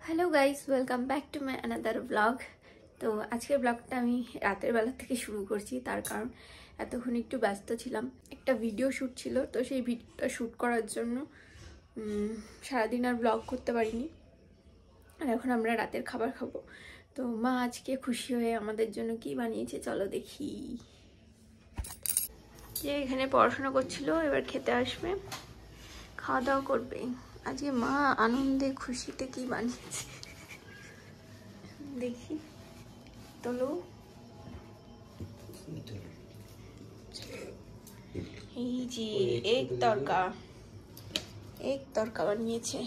Hello guys, welcome back to my another blog. तो आजकेर ब्लगटा আমি রাতের বেলা থেকে শুরু করছি, তার কারণ এতক্ষণ একটু ব্যস্ত ছিলাম, একটা ভিডিও শ্যুট ছিল। তো সেই ভিডিওটা শ্যুট করার জন্য সারাদিন আর ব্লগ করতে পারিনি। আর এখন আমরা রাতের খাবার খাবো। তো মা আজকে খুশি হয়ে আমাদের জন্য কি বানিয়েছে চলো দেখি। যে এখানে পড়াশোনা করছিল, এবার খেতে আসবে, খাওয়া দাওয়া করবে। আজকে মা আনন্দে খুশিতে কি বানিয়েছে দেখি। তোলো, এই যে এক তরকা বানিয়েছে।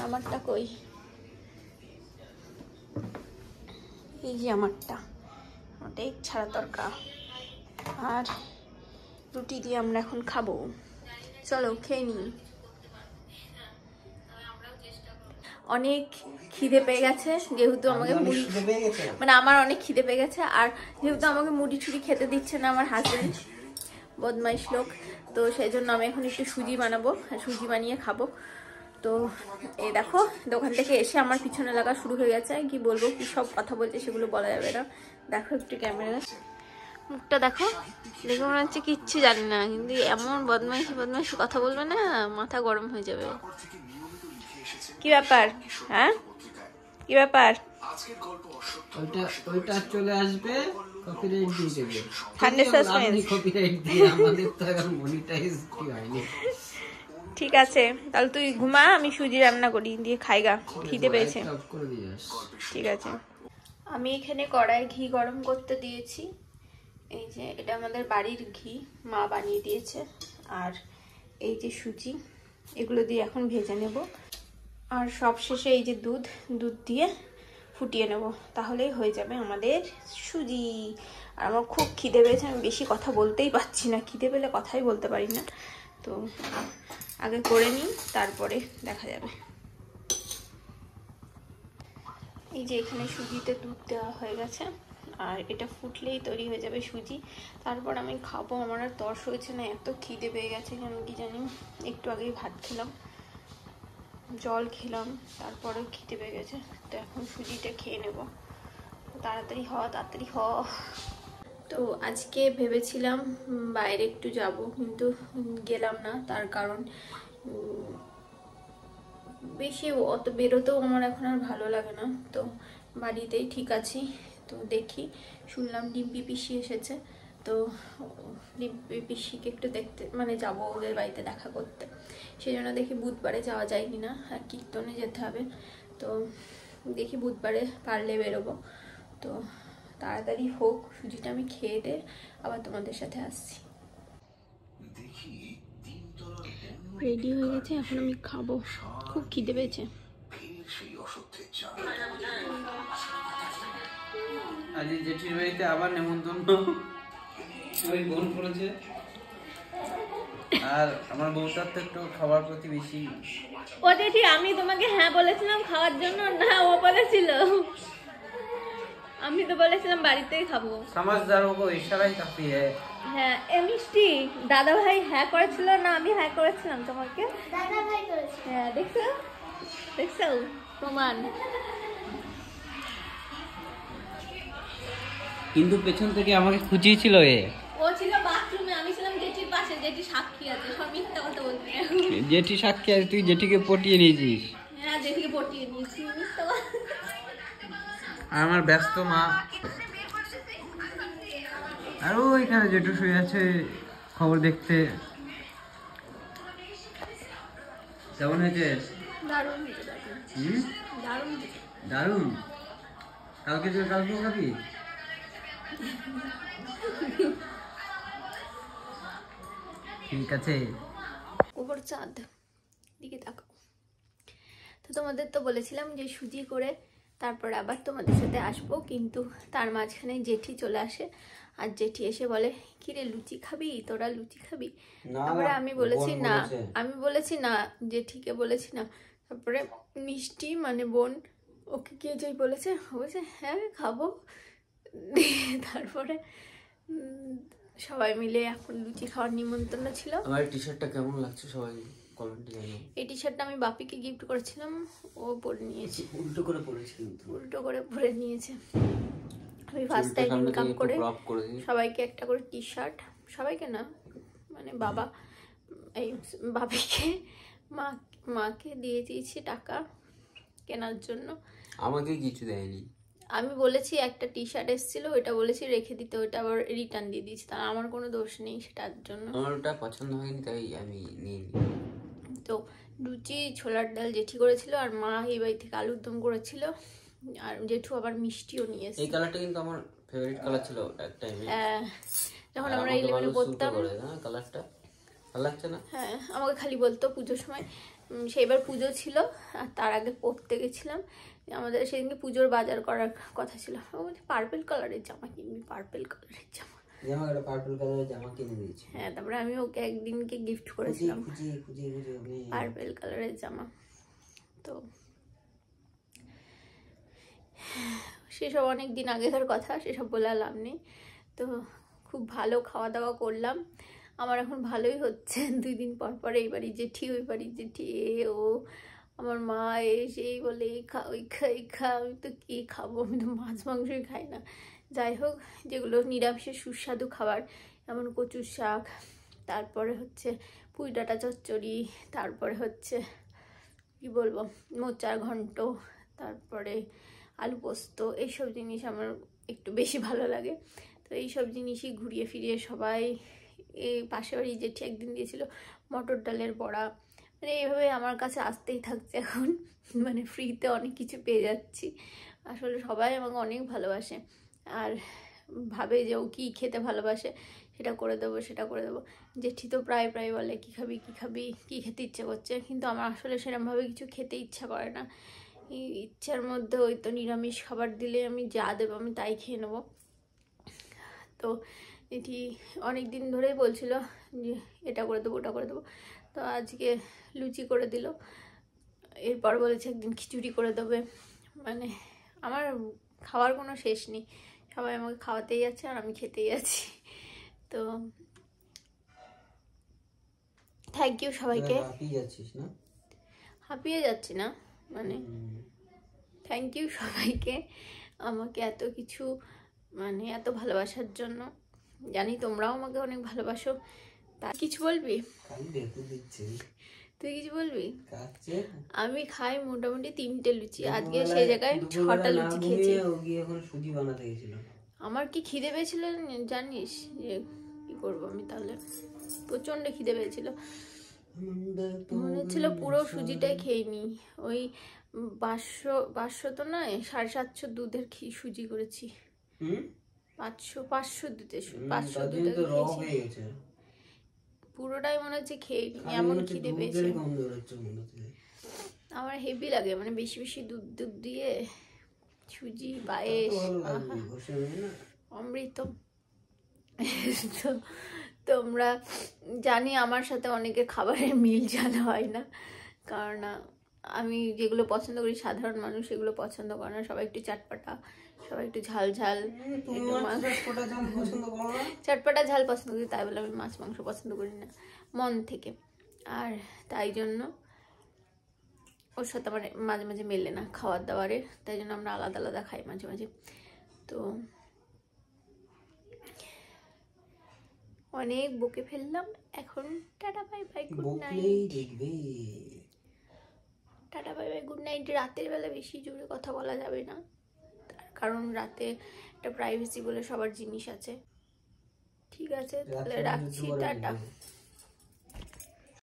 আমারটা কই? এই যে আমারটা এক ছাড়া তরকা। আর রুটি দিয়ে আমরা এখন খাবো, চলো খেয়ে নিই। অনেক খিদে পেয়ে গেছে, যেহেতু আমাকে মানে আমার অনেক খিদে পেয়ে গেছে। আর যেহেতু আমাকে মুড়ি টুড়ি খেতে দিচ্ছে না আমার হাজবেন্ড, বদমাইশ লোক, তো সেই জন্য আমি এখন একটু সুজি বানাবো, সুজি বানিয়ে খাবো। তো এই দেখো, দোকান থেকে এসে আমার পিছনে লাগা শুরু হয়ে গেছে। কি বলবো, কি সব কথা বলছে সেগুলো বলা যাবে না। দেখো একটু ক্যামেরা, মুখটা দেখো, দেখে মনে হচ্ছে কিচ্ছু জানি না, কিন্তু এমন বদমাইশি কথা বলবে না, মাথা গরম হয়ে যাবে। কি ব্যাপার? হ্যাঁ, কি ব্যাপার? ওইটা চলে আসবে, কপিরাইট দিয়ে দেবে। কপিরাইট দিয়ে আমাদের তো এখন মনিটাইজ কি হয়নি। ঠিক আছে, তাহলে তুই ঘুমা, আমি সুজি রান্না করি, দিয়ে খাইগা, খিদে পেয়েছে। ঠিক আছে, আমি এখানে কড়াই ঘি গরম করতে দিয়েছি। এই যে এটা আমাদের বাড়ির ঘি, মা বানিয়ে দিয়েছে। আর এই যে সুজি, এগুলো দিয়ে এখন ভেজে নেব। আর সব শেষে এই যে দুধ দিয়ে ফুটিয়ে নেব, তাহলেই হয়ে যাবে আমাদের সুজি। আর আমার খুব খিদে পেয়েছে, আমি বেশি কথা বলতেই পারছি না, খিদে পেলে কথাই বলতে পারি না। তো আগে করে নিই, তারপরে দেখা যাবে। এই যে এখানে সুজিতে দুধ দেওয়া হয়ে গেছে, আর এটা ফুটলেই তৈরি হয়ে যাবে সুজি। তারপর আমি খাবো। আমার আর তর্স হয়েছে না, এত খিদে পেয়ে গেছে কেন কি জানি। একটু আগেই ভাত খেলাম, জল খেলাম, তারপরে খিদে পেয়ে গেছে। তো এখন সুজিটা খেয়ে নেব। তাড়াতাড়ি হ। তো আজকে ভেবেছিলাম বাইরে একটু যাব, কিন্তু গেলাম না। তার কারণ বেশি অত বেরোতেও আমার এখন আর ভালো লাগে না, তো বাড়িতেই ঠিক আছি। তো দেখি, শুনলাম ডিম্পি পিসি এসেছে, তো ডিম্পি পিসিকে একটু দেখতে, মানে যাব ওদের বাড়িতে দেখা করতে। সেই জন্য দেখি বুধবারে যাওয়া যায় কিনা। আর কীর্তনে যেতে হবে, তো দেখি বুধবারে পারলে বেরোবো। তো তাড়াতাড়ি হোক, সুজিটা আমি খেয়ে দে, আবার তোমাদের সাথে আসছি। রেডি হয়ে গেছে, এখন আমি খাবো, খুব খিদে পেয়েছে। আজ জেঠির বাড়িতে আবার নেমন্তন্ন বোন করেছে। আর আমার বউটার তো একটু খাবার প্রতি বেশি। ও জেঠি, আমি তোমাকে হ্যাঁ বলেছিলাম খাওয়ার জন্য, না ও বলেছিল। আমি তো বলেছিলাম বাড়িতেই খাবো। समझदारों को इशारा ही काफी है। হ্যাঁ, মিষ্টি দাদা ভাই হ্যাঁ করেছিল না, আমি হ্যাঁ করেছিলাম তোমাকে। দাদা ভাই করেছে। হ্যাঁ, দেখছো প্রমাণ। কিন্তু পেছন থেকে আমাকে খুঁজিয়েছিল এ। ও ছিল বাথরুমে, আমি ছিলাম জেঠির পাশে। জেঠি সাক্ষী আছে, সব মিথ্যা কথা বলবি না। জেঠি সাক্ষী আছে, তুই জেঠিকে পটিয়ে নিয়েছিস। হ্যাঁ, জেঠিকে পটিয়ে নিয়েছি, মিথ্যা কথা। আমার ব্যস্ত মা। আর ওইখানে জেঠু শুয়ে আছে খবর দেখতে। কেমন হয়েছে? দারুণ দারুণ। কালকে খাবি? ঠিক আছে। উপর চাঁদ দিকে তাকাও। তো তোমাদের তো বলেছিলাম যে সুজি করে তারপর আবার তোমাদের সাথে আসবো, কিন্তু তার মাঝখানে জেঠি চলে আসে। আর জেঠি এসে বলে, কিরে লুচি খাবি, তোরা লুচি খাবি? তারপরে আমি বলেছি না, জেঠিকে বলেছি না। তারপরে মিষ্টি মানে বোন, ওকে কে যেই বলেছে, বলছে হ্যাঁ খাবো। তারপরে সবাই মিলে এখন লুচি খাওয়ার নিমন্ত্রণ ছিল। আমার টি-শার্টটা কেমন লাগছে সবাই? কমেন্টে জানাও। এই টি শার্টটা আমি বাপিকে গিফট করেছিলাম, ও পরে নিয়েছে। উল্টো করে পরেছিল, উল্টো করে পরে নিয়েছে। আমি ফার্স্ট টাইম ইনকাম করে সবাইকে একটা করে টি শার্ট, সবাইকে না মানে বাবা এই বাপিকে মাকে দিয়ে দিয়েছি টাকা কেনার জন্য। আমাকে কিছু দেয়নি। আমি বলেছি একটা টি শার্ট এসেছিল, ওইটা বলেছি রেখে দিতে, ওইটা আবার রিটার্ন দিয়ে দিয়েছি, তার আমার কোনো দোষ নেই সেটার জন্য। আমার ওটা পছন্দ হয়নি তাই আমি নিয়ে নিই। তো লুচি ছোলার ডাল জেঠি করেছিল, আর মা এই বাড়ি থেকে আলুর দম করেছিল, আর জেঠু আবার মিষ্টিও নিয়ে এসেছে। এই কালারটা কিন্তু আমার ফেভারিট কালার ছিল এক টাইমে। হ্যাঁ, যখন আমরা 11 পড়তাম। কালারটা ভালো লাগছে না? হ্যাঁ, আমাকে খালি বলতো পুজোর সময়, সেইবার পুজো ছিল আর তার আগে পড়তে গেছিলাম, আমাদের সেদিনকে পুজোর বাজার করার কথা ছিল। ও বলছে পার্পল কালারের জামা কিনবি, পার্পল কালারের জামা। পার্পল কালারের জামা কিনে দিয়েছি। হ্যাঁ, তারপরে আমি ওকে একদিনকে গিফট করেছিলাম পার্পল কালারের জামা। তো সেসব অনেক দিন আগেকার কথা, সেসব বলে লাভ নেই। তো খুব ভালো খাওয়া দাওয়া করলাম, আমার এখন ভালোই হচ্ছে। 2 দিন পর পর এই বাড়ি জেঠি ওই বাড়ি জেঠি, ও আমার মা এসেই বলে এই খা ওই খা এই খা। আমি তো কী খাবো, আমি তো মাছ মাংসই খাই না। যাই হোক, যেগুলো নিরামিষের সুস্বাদু খাবার, যেমন কচুর শাক, তারপরে হচ্ছে পুঁই ডাঁটা চচ্চড়ি, তারপরে হচ্ছে কি বলবো মোচার ঘন্ট, তারপরে আলু পোস্ত, এইসব জিনিস আমার একটু বেশি ভালো লাগে। তো এইসব জিনিসই ঘুরিয়ে ফিরিয়ে সবাই, এই পাশে বাড়ি জেঠি একদিন দিয়েছিল মটর ডালের বড়া, মানে এইভাবে আমার কাছে আসতেই থাকছে এখন, মানে ফ্রিতে অনেক কিছু পেয়ে যাচ্ছি। আসলে সবাই আমাকে অনেক ভালোবাসে আর ভাবে যে ও কী খেতে ভালোবাসে সেটা করে দেবো, সেটা করে দেবো। জেঠি তো প্রায় বলে কী খাবি কী খাবি, কী খেতে ইচ্ছে করছে, কিন্তু আমার আসলে সেরকমভাবে কিছু খেতে ইচ্ছা করে না। এই ইচ্ছার মধ্যে ওই তো নিরামিষ খাবার দিলে আমি যা দেবো আমি তাই খেয়ে নেবো। তো এটি অনেক দিন ধরেই বলছিল যে এটা করে দেবো ওটা করে দেবো, তো আজকে লুচি করে দিল, এরপর বলেছে একদিন খিচুড়ি করে দেবে। মানে আমার খাওয়ার কোনো শেষ নেই, সবাই আমাকে খাওয়াতেই যাচ্ছে আর আমি খেতেই আছি। তো থ্যাংক ইউ সবাইকে। হাঁপিয়ে যাচ্ছি না, মানে থ্যাংক ইউ সবাইকে আমাকে এত কিছু, মানে এত ভালোবাসার জন্য। জানি তোমরাও আমাকে অনেক ভালোবাসো। তা কিছু বলবি? তুই কিছু বলবি? আমি খাই মোটামুটি 3টে লুচি, আজকে সেই জায়গায় 6টা লুচি খেয়েছি। আমার কি খিদে পেয়েছিল জানিস, যে কি করবো আমি, তাহলে প্রচন্ড খিদে পেয়েছিল, মনে হচ্ছিল পুরো সুজিটাই খেয়ে নি। ওই 500 তো নয়, 750 দুধের সুজি করেছি। 500 দুধের 500 দুধের খেয়েছি, পুরোটাই মনে হচ্ছে খেয়ে নি, এমন খিদে পেয়েছে। আমার হেভি লাগে, মানে বেশি বেশি দুধ দিয়ে সুজি পায়েস, অমৃত। তো তোমরা জানি আমার সাথে অনেকের খাবারের মিল জানা হয় না, কারণ আমি যেগুলো পছন্দ করি সাধারণ মানুষ সেগুলো পছন্দ করে না। সবাই একটু চাটপাটা, সবাই একটু ঝাল ঝাল, চটপাটা ঝাল পছন্দ করি, তাই বলে আমি মাছ মাংস পছন্দ করি না মন থেকে। আর তাই জন্য ওর সাথে আমার মাঝে মাঝে মেলে না খাওয়ার দাওয়ারে, তাই জন্য আমরা আলাদা আলাদা খাই মাঝে মাঝে। তো অনেক বকে ফেললাম, এখন tata bye bye, good night. Tata bye bye, good night. রাতের বেলা বেশি জোরে কথা বলা যাবে না, তার কারণ রাতে একটা প্রাইভেসি বলে সবার জিনিস আছে। ঠিক আছে, তাহলে রাখছি, টাটা।